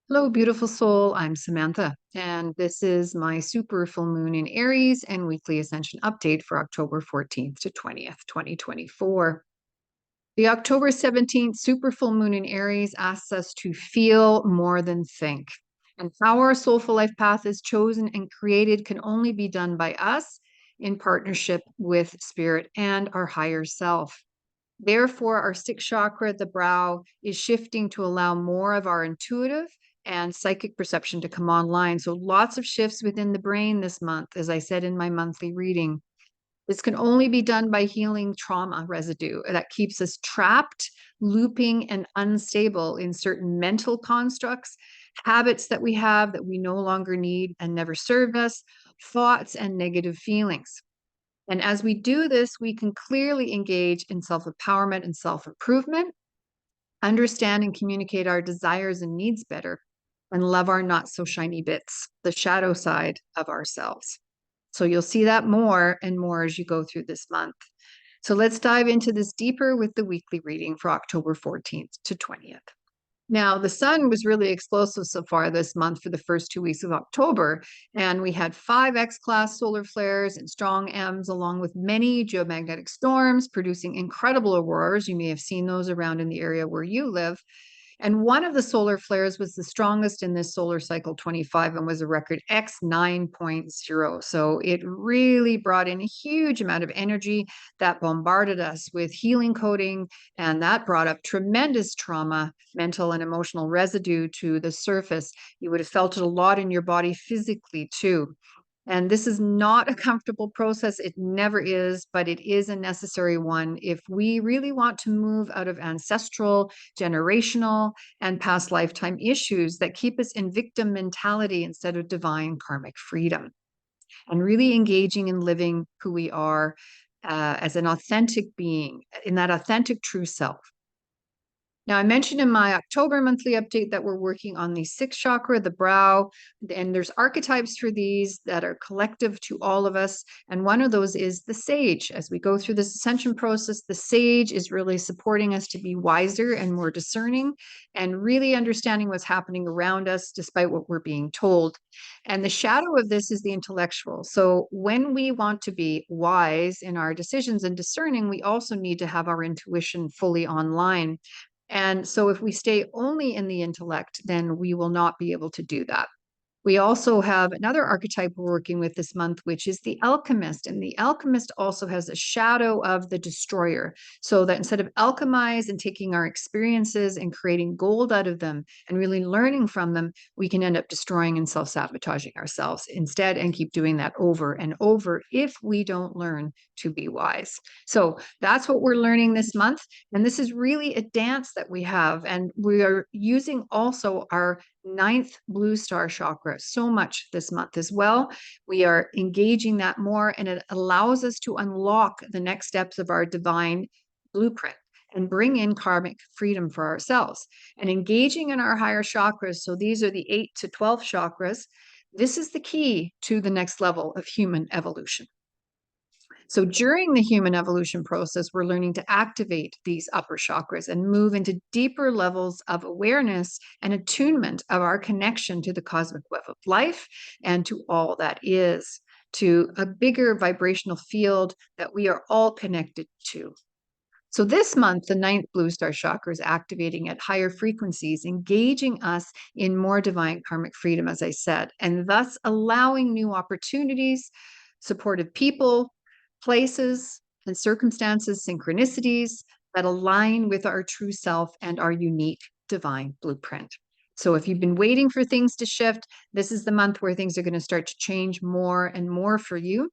Hello, beautiful soul. I'm Samantha, and this is my super full moon in Aries and weekly Ascension update for October 14th to 20th, 2024. The October 17th super full moon in Aries asks us to feel more than think. And how our soulful life path is chosen and created can only be done by us in partnership with spirit and our higher self. Therefore, our sixth chakra, the brow, is shifting to allow more of our intuitive and psychic perception to come online. So, lots of shifts within the brain this month, as I said in my monthly reading. This can only be done by healing trauma residue that keeps us trapped, looping, and unstable in certain mental constructs, habits that we have that we no longer need and never served us, thoughts, and negative feelings. And as we do this, we can clearly engage in self-empowerment and self-improvement, understand and communicate our desires and needs better, and love our not so shiny bits, the shadow side of ourselves. So you'll see that more and more as you go through this month. So let's dive into this deeper with the weekly reading for October 14th to 20th. Now, the sun was really explosive so far this month for the first 2 weeks of October, and we had 5 X-class solar flares and strong Ms, along with many geomagnetic storms producing incredible auroras. You may have seen those around in the area where you live. And one of the solar flares was the strongest in this solar cycle 25 and was a record X 9.0. So it really brought in a huge amount of energy that bombarded us with healing coding, and that brought up tremendous trauma, mental and emotional residue to the surface. You would have felt it a lot in your body physically too. And this is not a comfortable process. It never is, but it is a necessary one if we really want to move out of ancestral, generational, and past lifetime issues that keep us in victim mentality instead of divine karmic freedom. And really engaging in living who we are as an authentic being, in that authentic true self. Now, I mentioned in my October monthly update that we're working on the sixth chakra, the brow, and there's archetypes for these that are collective to all of us. And one of those is the sage. As we go through this ascension process, the sage is really supporting us to be wiser and more discerning and really understanding what's happening around us despite what we're being told. And the shadow of this is the intellectual. So when we want to be wise in our decisions and discerning, we also need to have our intuition fully online. And so if we stay only in the intellect, then we will not be able to do that. We also have another archetype we're working with this month, which is the alchemist. And the alchemist also has a shadow of the destroyer. So that instead of alchemize and taking our experiences and creating gold out of them and really learning from them, we can end up destroying and self-sabotaging ourselves instead and keep doing that over and over if we don't learn to be wise. So that's what we're learning this month. And this is really a dance that we have. And we are using also our ninth blue star chakra so much this month as well. We are engaging that more, and it allows us to unlock the next steps of our divine blueprint and bring in karmic freedom for ourselves. And engaging in our higher chakras, so these are the 8 to 12 chakras, this is the key to the next level of human evolution. So during the human evolution process, we're learning to activate these upper chakras and move into deeper levels of awareness and attunement of our connection to the cosmic web of life and to all that is, to a bigger vibrational field that we are all connected to. So this month, the ninth blue star chakra is activating at higher frequencies, engaging us in more divine karmic freedom, as I said, and thus allowing new opportunities, supportive people, places and circumstances, synchronicities that align with our true self and our unique divine blueprint. So if you've been waiting for things to shift, this is the month where things are going to start to change more and more for you.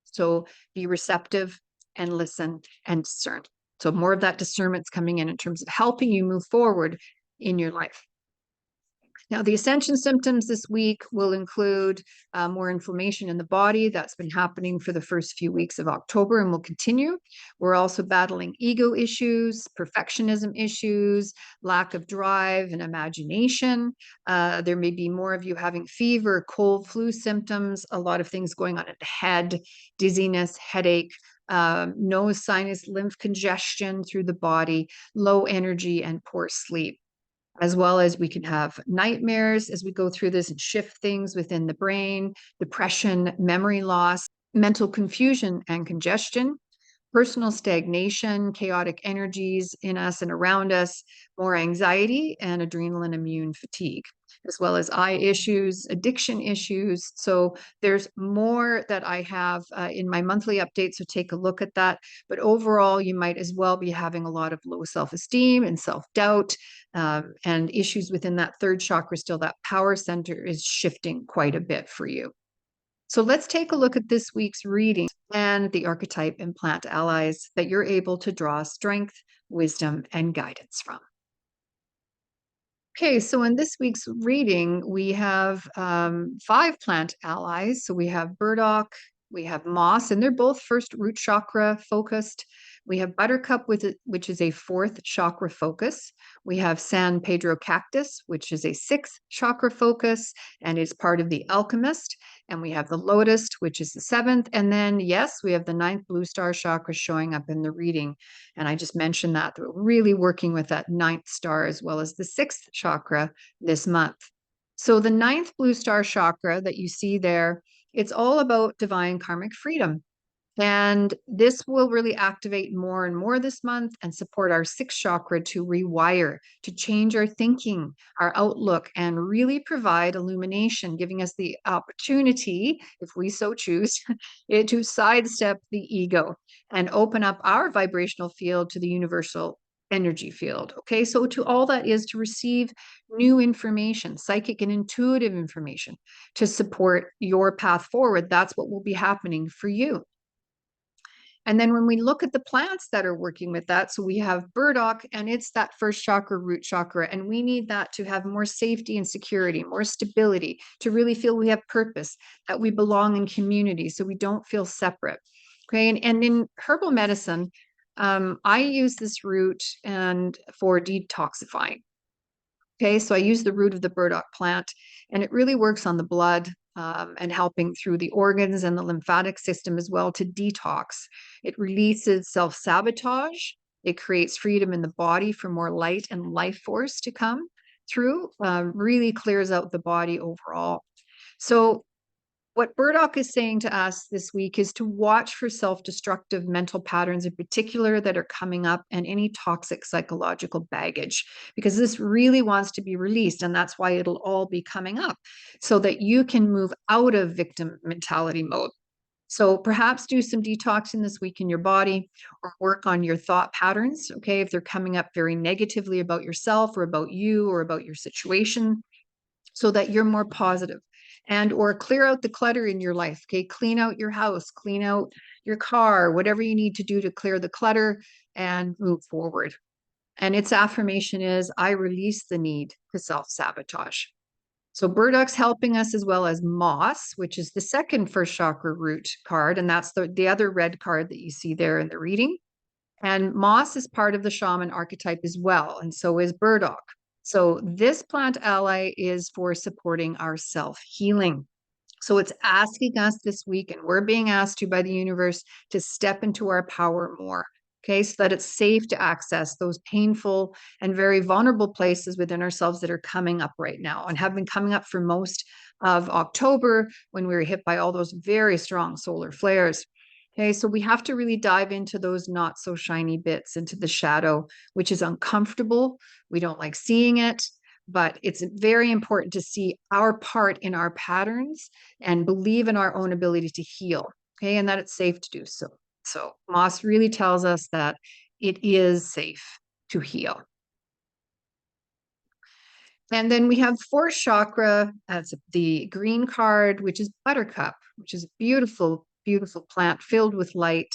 So be receptive and listen and discern. So more of that discernment's coming in terms of helping you move forward in your life. Now, the ascension symptoms this week will include more inflammation in the body. That's been happening for the first few weeks of October and will continue. We're also battling ego issues, perfectionism issues, lack of drive and imagination. There may be more of you having fever, cold, flu symptoms, a lot of things going on at the head, dizziness, headache, nose, sinus, lymph congestion through the body, low energy, and poor sleep. as well as we can have nightmares as we go through this and shift things within the brain, depression, memory loss, mental confusion and congestion, personal stagnation, chaotic energies in us and around us, more anxiety, and adrenal and immune fatigue, as well as eye issues, addiction issues. So there's more that I have in my monthly update, so take a look at that. But overall, you might as well be having a lot of low self-esteem and self-doubt, and issues within that third chakra. Still, that power center is shifting quite a bit for you. So let's take a look at this week's reading and the archetype and plant allies that you're able to draw strength, wisdom, and guidance from. Okay, so in this week's reading, we have 5 plant allies. So we have burdock, we have moss, and they're both first root chakra focused. We have buttercup, which is a 4th chakra focus. We have San Pedro cactus, which is a 6th chakra focus and is part of the alchemist. And we have the lotus, which is the 7th. And then, yes, we have the 9th blue star chakra showing up in the reading. And I just mentioned that we're really working with that 9th star as well as the 6th chakra this month. So the 9th blue star chakra that you see there, it's all about divine karmic freedom. And this will really activate more and more this month and support our 6th chakra to rewire, to change our thinking, our outlook, and really provide illumination, giving us the opportunity, if we so choose, to sidestep the ego and open up our vibrational field to the universal energy field. Okay, so to all that is to receive new information, psychic and intuitive information to support your path forward. That's what will be happening for you. And then when we look at the plants that are working with that, so we have burdock, and it's that first chakra, root chakra, and we need that to have more safety and security, more stability, to really feel we have purpose, that we belong in community, so we don't feel separate. Okay, and in herbal medicine, I use this root and for detoxifying. Okay, so I use the root of the burdock plant, and it really works on the blood, and helping through the organs and the lymphatic system as well to detox. It releases self-sabotage. It creates freedom in the body for more light and life force to come through, really clears out the body overall. So what burdock is saying to us this week is to watch for self-destructive mental patterns in particular that are coming up, and any toxic psychological baggage, because this really wants to be released, and that's why it'll all be coming up so that you can move out of victim mentality mode. So perhaps do some detoxing this week in your body, or work on your thought patterns, okay, if they're coming up very negatively about yourself or about you or about your situation, so that you're more positive. And or clear out the clutter in your life. Okay, clean out your house, clean out your car, whatever you need to do to clear the clutter and move forward. And its affirmation is, I release the need to self-sabotage. So burdock's helping us, as well as moss, which is the second first chakra root card, and that's the other red card that you see there in the reading. And moss is part of the shaman archetype as well, and so is burdock. So this plant ally is for supporting our self-healing. So it's asking us this week, and we're being asked to by the universe, to step into our power more. Okay, so that it's safe to access those painful and very vulnerable places within ourselves that are coming up right now and have been coming up for most of October, when we were hit by all those very strong solar flares. Okay, so we have to really dive into those not so shiny bits, into the shadow, which is uncomfortable. We don't like seeing it, but it's very important to see our part in our patterns and believe in our own ability to heal. Okay, and that it's safe to do so. So moss really tells us that it is safe to heal. And then we have 4th chakra as the green card, which is buttercup, which is a beautiful, beautiful plant filled with light.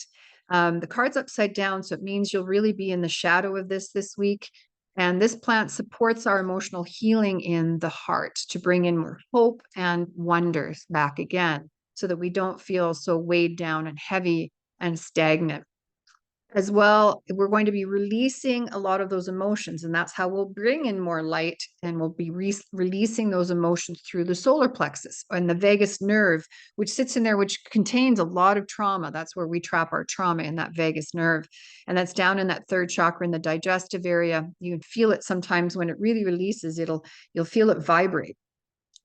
The card's upside down, so it means you'll really be in the shadow of this week. And this plant supports our emotional healing in the heart to bring in more hope and wonders back again, so that we don't feel so weighed down and heavy and stagnant. As well, we're going to be releasing a lot of those emotions, and that's how we'll bring in more light, and we'll be releasing those emotions through the solar plexus and the vagus nerve, which sits in there, which contains a lot of trauma. That's where we trap our trauma, in that vagus nerve. And that's down in that third chakra in the digestive area. You feel it sometimes when it really releases, you'll feel it vibrate.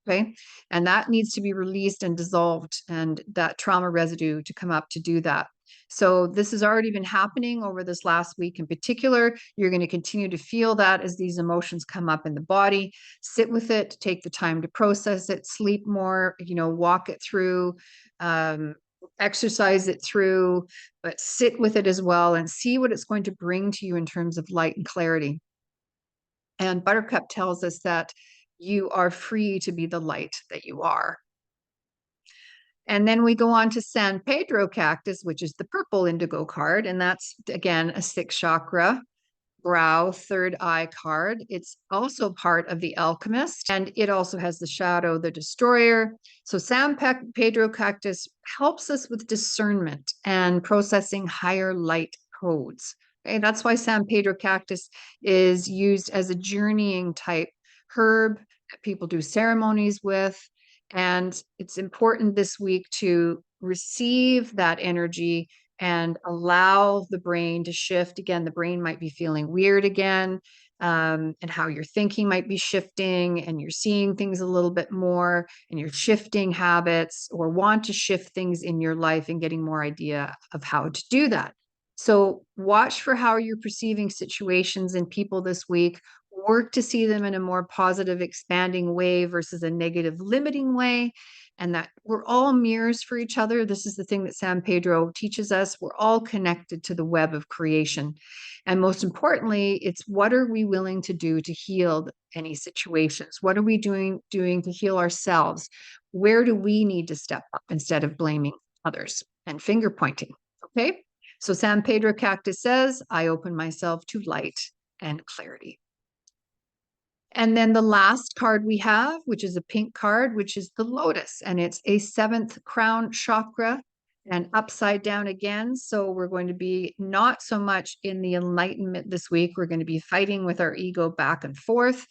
Okay. And that needs to be released and dissolved, and that trauma residue to come up to do that. So this has already been happening over this last week in particular. You're going to continue to feel that as these emotions come up in the body. Sit with it, take the time to process it, sleep more, walk it through, um, exercise it through, but sit with it as well and see what it's going to bring to you in terms of light and clarity. And Buttercup tells us that you are free to be the light that you are. And then we go on to San Pedro cactus, which is the purple indigo card. And that's, again, a sixth chakra, brow, third eye card. It's also part of the alchemist, and it also has the shadow, the destroyer. So San Pedro cactus helps us with discernment and processing higher light codes. Okay, that's why San Pedro cactus is used as a journeying type herb that people do ceremonies with. And it's important this week to receive that energy and allow the brain to shift. Again, the brain might be feeling weird again, and how your thinking might be shifting, and you're seeing things a little bit more, and you're shifting habits or want to shift things in your life and getting more idea of how to do that. So watch for how you're perceiving situations and people this week. Work to see them in a more positive, expanding way versus a negative, limiting way, and that we're all mirrors for each other. This is the thing that San Pedro teaches us. We're all connected to the web of creation. And most importantly, it's what are we willing to do to heal any situations? What are we doing to heal ourselves? Where do we need to step up instead of blaming others and finger pointing? Okay. So San Pedro cactus says, I open myself to light and clarity. And then the last card we have, which is a pink card, which is the lotus, and it's a seventh crown chakra and upside down again. So we're going to be not so much in the enlightenment this week. We're going to be fighting with our ego back and forth.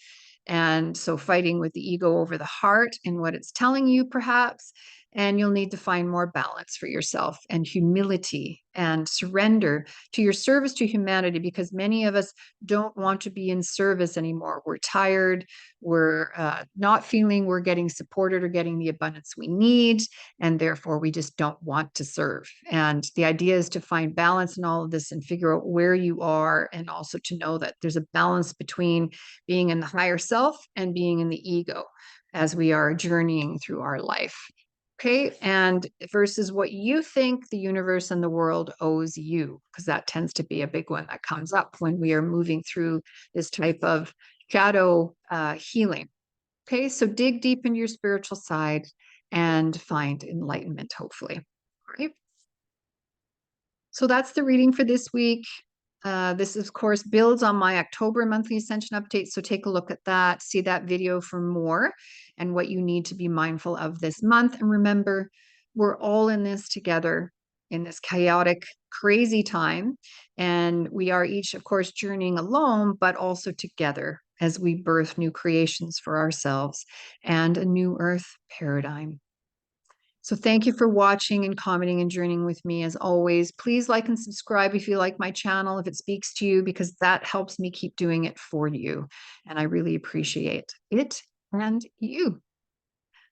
And so fighting with the ego over the heart and what it's telling you, perhaps. And you'll need to find more balance for yourself and humility and surrender to your service to humanity, because many of us don't want to be in service anymore. We're tired. We're not feeling we're getting supported or getting the abundance we need. And therefore, we just don't want to serve. And the idea is to find balance in all of this and figure out where you are, and also to know that there's a balance between being in the higher self and being in the ego as we are journeying through our life. Okay, and versus what you think the universe and the world owes you, because that tends to be a big one that comes up when we are moving through this type of shadow healing. Okay, so dig deep into your spiritual side and find enlightenment, hopefully. All right. So that's the reading for this week. This, of course, builds on my October monthly Ascension update. So take a look at that, see that video for more and what you need to be mindful of this month. And remember, we're all in this together in this chaotic, crazy time. And we are each, of course, journeying alone, but also together as we birth new creations for ourselves and a new earth paradigm. So thank you for watching and commenting and journeying with me as always. Please like and subscribe if you like my channel, if it speaks to you, because that helps me keep doing it for you. And I really appreciate it and you.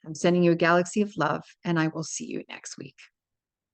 I'm sending you a galaxy of love, and I will see you next week.